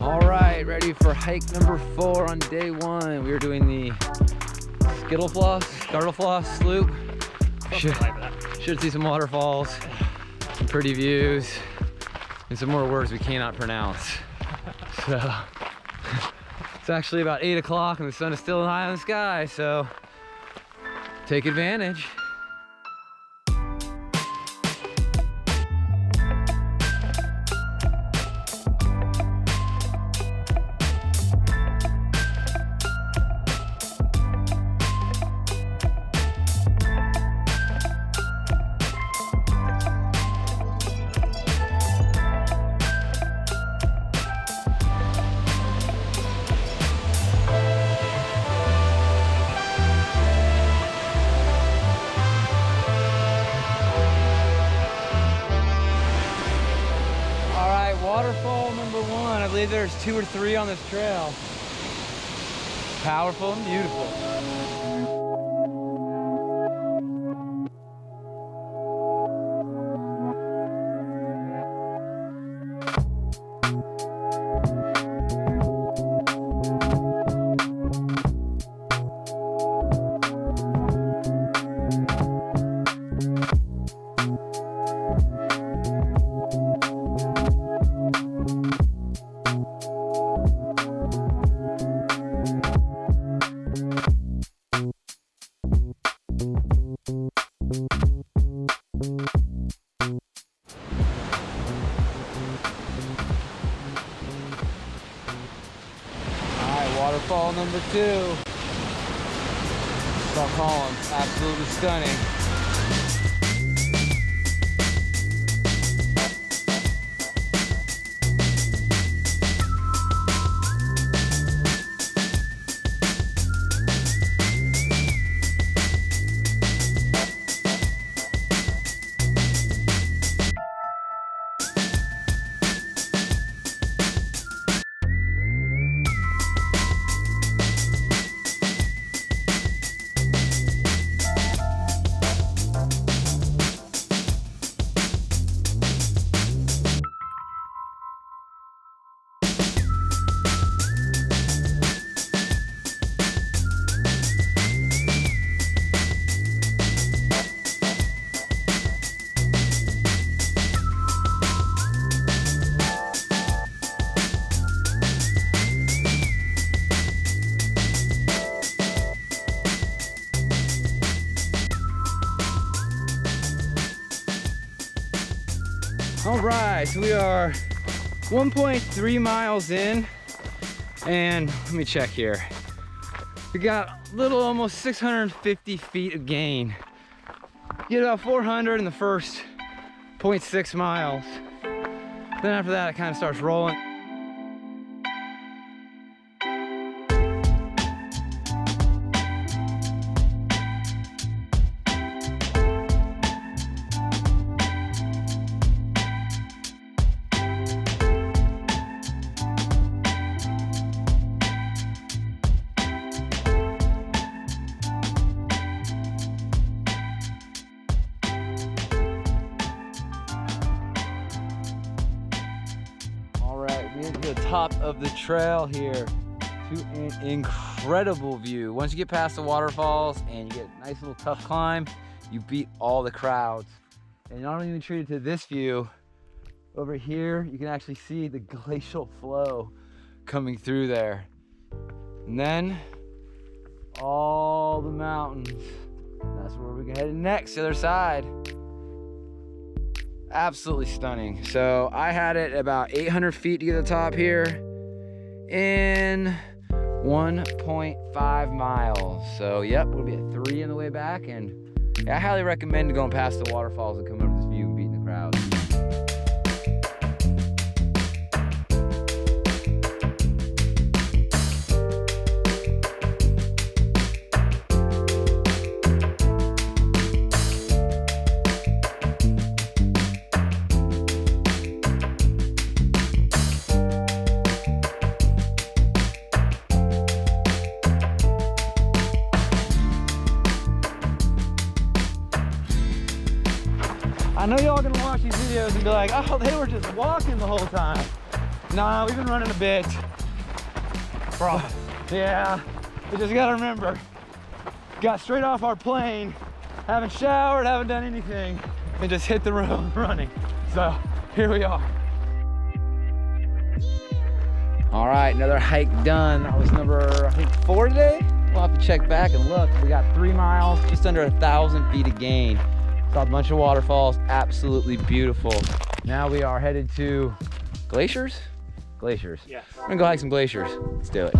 All right, ready for hike number 4 on day 1. We are doing the Svartifoss sloop. Should see some waterfalls, some pretty views, and some more words we cannot pronounce. So it's actually about 8 o'clock and the sun is still high in the sky, so take advantage. Waterfall number 1. I believe there's 2 or 3 on this trail. Powerful and beautiful. Waterfall number 2. That's what I'll call them. Absolutely stunning. All right, so we are 1.3 miles in, and let me check here. We got a little almost 650 feet of gain. Get about 400 in the first 0.6 miles. Then after that, it kind of starts rolling. To the top of the trail here to an incredible view. Once you get past the waterfalls and you get a nice little tough climb, you beat all the crowds. And you're not even treated to this view. Over here, you can actually see the glacial flow coming through there. And then all the mountains. That's where we're headed next, the other side. Absolutely stunning. So I had it about 800 feet to get to the top here in 1.5 miles. So yep, we'll be at 3 on the way back, and yeah, I highly recommend going past the waterfalls and coming over this view and beating the crowds. I know y'all gonna watch these videos and be like, oh, they were just walking the whole time. Nah, we've been running a bit. Promise. Yeah, we just gotta remember. Got straight off our plane, haven't showered, haven't done anything, and just hit the road running. So here we are. All right, another hike done. That was number, I think, 4 today. We'll have to check back and look. We got 3 miles, just under 1,000 feet of gain. Saw a bunch of waterfalls, absolutely beautiful. Now we are headed to glaciers? Glaciers. Yeah. We're gonna go hike some glaciers. Let's do it.